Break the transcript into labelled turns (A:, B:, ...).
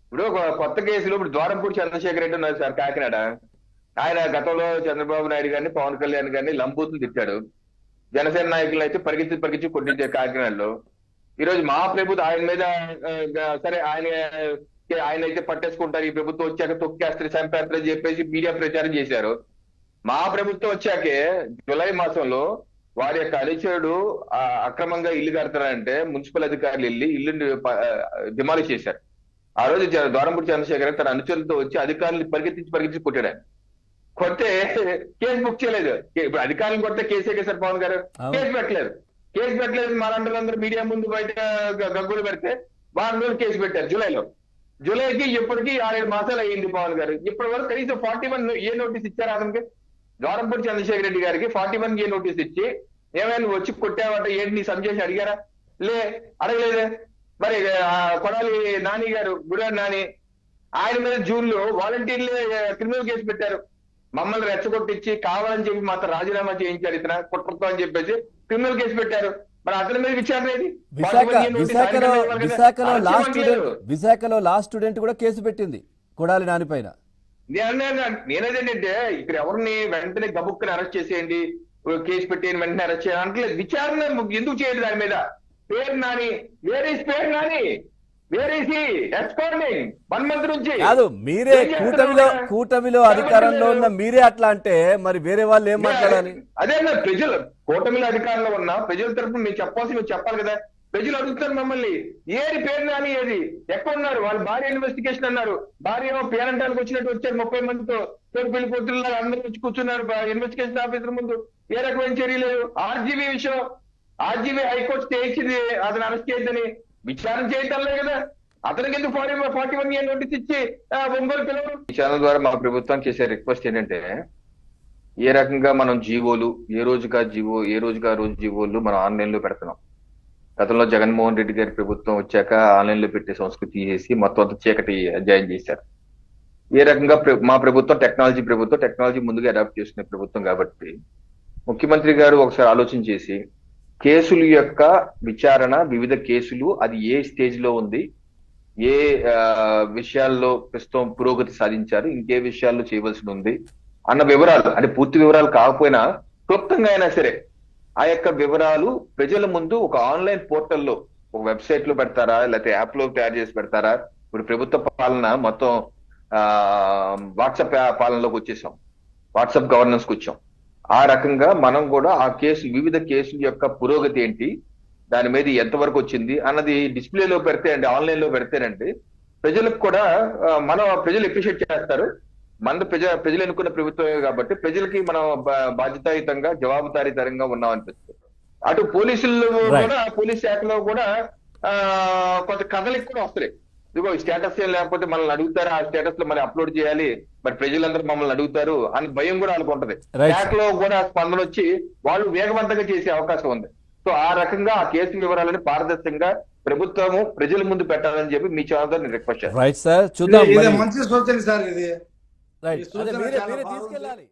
A: ఇప్పుడు ఒక కొత్త కేసులో ఇప్పుడు ద్వారంపూడి చంద్రశేఖర్ రెడ్డి ఉన్నారు సార్ కాకినాడ. ఆయన గతంలో చంద్రబాబు నాయుడు గారిని పవన్ కళ్యాణ్ గారిని లంబూతులు తిట్టాడు. జనసేన నాయకులను అయితే పరిగెత్తి పరిగెత్తి కొట్టించారు కాకినాడలో. ఈ రోజు మా ప్రభుత్వం ఆయన మీద సరే ఆయన అయితే పట్టేసుకుంటారు, ఈ ప్రభుత్వం వచ్చాక తొక్కేస్తారు చంపేస్తారు చెప్పేసి మీడియా ప్రచారం చేశారు. మా ప్రభుత్వం వచ్చాకే జూలై మాసంలో వారి యొక్క అనుచరుడు అక్రమంగా ఇల్లు కడతారంటే మున్సిపల్ అధికారులు వెళ్ళి ఇల్లు డిమాలిష్ చేశారు. ఆ రోజు ద్వారంపూడి చంద్రశేఖర్ తన అనుచరులతో వచ్చి అధికారులు పరిగెత్తించి కొట్టాడు. కొడితే కేసు బుక్ చేయలేదు. ఇప్పుడు అధికారులు కొడితే కేసే కదా సార్ పవన్ గారు, కేసు పెట్టలేదు. మనందరూ మీడియా ముందు బయట గగ్గులు పెడితే వారం రోజులు కేసు పెట్టారు జూలైకి ఇప్పటికి 6-7 మాసాలు అయ్యింది పవన్ గారు. ఇప్పటి వరకు కనీసం 41 ఏ నోటీస్ ఇచ్చారు అతనికి, ద్వారంపూడి చంద్రశేఖర్ రెడ్డి గారికి 41 ఏ నోటీస్ ఇచ్చి ఏమైనా వచ్చి కొట్టావంటే ఏంటి నీ సంజేసి అడిగారా? అడగలేదే. మరి కొడాలి నాని గారు, గుడారి నాని, ఆయన మీద జూన్ లో వాలంటీర్లే క్రిమినల్ కేసు పెట్టారు. మమ్మల్ని రెచ్చగొట్టించి కావాలని చెప్పి మాత్రం రాజీనామా చేయించారు, ఇతర కుట్రతో అని చెప్పేసి క్రిమినల్ కేసు పెట్టారు. మరి అతని మీద విచారణ ఏది?
B: విశాఖలో లాస్ట్ స్టూడెంట్ కూడా కేసు పెట్టింది కొడాలి నాని పైన.
A: నేనేదేంటంటే ఇక్కడ ఎవరిని వెంటనే గబుక్కుని అరెస్ట్ చేసేయండి, కేసు పెట్టేయండి, వెంటనే అరెస్ట్ చేయాలి అంటే విచారణ ఎందుకు చేయండి దాని మీద? పేరు నాని, వేర్ ఈస్ పేరు Nani, where is he expanding 1 month నుంచి
B: కాదు. మీరే కూటమిలో అధికారంలో ఉన్న మీరే అట్లా అంటే మరి వేరే వాళ్ళు ఏం మాట్లాడాలి?
A: అదే ప్రజలు కూటమిలో అధికారంలో ఉన్న ప్రజల తరఫున మీరు చెప్పాలి కదా. ప్రజలు అడుగుతారు మమ్మల్ని, ఏది పేరు నాని, ఏది ఎక్కడ ఉన్నారు? వాళ్ళ భార్య ఇన్వెస్టిగేషన్ అన్నారు, భార్య ఏమో పేరంటానికి వచ్చినట్టు వచ్చారు 30 మందితో, పెళ్లి పొత్తుల్లో అందరూ వచ్చి కూర్చున్నారు ఇన్వెస్టిగేషన్ ఆఫీసర్ ముందు. ఏ రకమైన చర్య లేదు. ఆర్జీవీ విషయం, ఆర్జీవీ హైకోర్టు స్టే ఇచ్చింది అతను అరెస్ట్ చేయొద్దని, విచారణ చేయటంలే కదా. అతనికి ఎందుకు 41 ఏ నోటీస్ ఇచ్చి ఒంగోలు పిలవరు? ఈ ఛానల్ ద్వారా మా ప్రభుత్వం చేసే రిక్వెస్ట్ ఏంటంటే, ఏ రకంగా మనం జీవోలు ఏ రోజుగా రోజు జీవోలు మనం ఆన్లైన్ లో పెడుతున్నాం. గతంలో జగన్మోహన్ రెడ్డి గారి ప్రభుత్వం వచ్చాక ఆన్లైన్ లో పెట్టే సంస్కృతి చేసి మొత్తం అంతా చీకటి అధ్యాయం చేశారు. ఏ రకంగా మా ప్రభుత్వం టెక్నాలజీ ముందుగా అడాప్ట్ చేసుకునే ప్రభుత్వం కాబట్టి ముఖ్యమంత్రి గారు ఒకసారి ఆలోచన చేసి కేసుల యొక్క విచారణ, వివిధ కేసులు అది ఏ స్టేజ్ లో ఉంది, ఏ విషయాల్లో ప్రస్తుతం పురోగతి సాధించారు, ఇంకే విషయాల్లో చేయవలసి ఉంది అన్న వివరాలు, అంటే పూర్తి వివరాలు కాకపోయినా క్లుప్తంగా అయినా సరే ఆ యొక్క వివరాలు ప్రజల ముందు ఒక ఆన్లైన్ పోర్టల్లో, ఒక వెబ్సైట్ లో పెడతారా, లేకపోతే యాప్ లో తయారు చేసి పెడతారా? ఇప్పుడు ప్రభుత్వ పాలన మొత్తం వాట్సాప్ పాలనలోకి వచ్చేసాం, వాట్సాప్ గవర్నెన్స్ కి వచ్చాం. ఆ రకంగా మనం కూడా ఆ వివిధ కేసుల యొక్క పురోగతి ఏంటి, దాని మీద ఎంతవరకు వచ్చింది అన్నది డిస్ప్లేలో పెడితే అంటే ఆన్లైన్ లో పెడితేనంటే ప్రజలకు కూడా ప్రజలు అప్రిషియేట్ చేస్తారు. ప్రజలు ఎన్నుకున్న ప్రభుత్వమే కాబట్టి ప్రజలకి మనం బాధ్యతాయుతంగా జవాబుదారీతరంగా ఉన్నాం అనిపిస్తుంది. అటు పోలీసులు కూడా, పోలీస్ శాఖలో కూడా కొంత కథలు కూడా వస్తాయి. ఇదిగో స్టేటస్ ఏం లేకపోతే మనల్ని అడుగుతారు, ఆ స్టేటస్ లో మనం అప్లోడ్ చేయాలి, మరి ప్రజలందరూ మమ్మల్ని అడుగుతారు అని భయం కూడా వాళ్ళకు ఉంటది. శాఖలో కూడా స్పందన వచ్చి వాళ్ళు వేగవంతంగా చేసే అవకాశం ఉంది. సో ఆ రకంగా ఆ కేసు వివరాలని పారదర్శకంగా ప్రభుత్వము ప్రజల ముందు పెట్టాలని చెప్పి మీ ఛానల్ రిక్వెస్ట్ చేస్తాను.
B: రైట్ సార్, చూద్దాం.
C: మంచి సూచన సార్ ఇది.
B: రైట్, తీసుకెళ్ళాలి.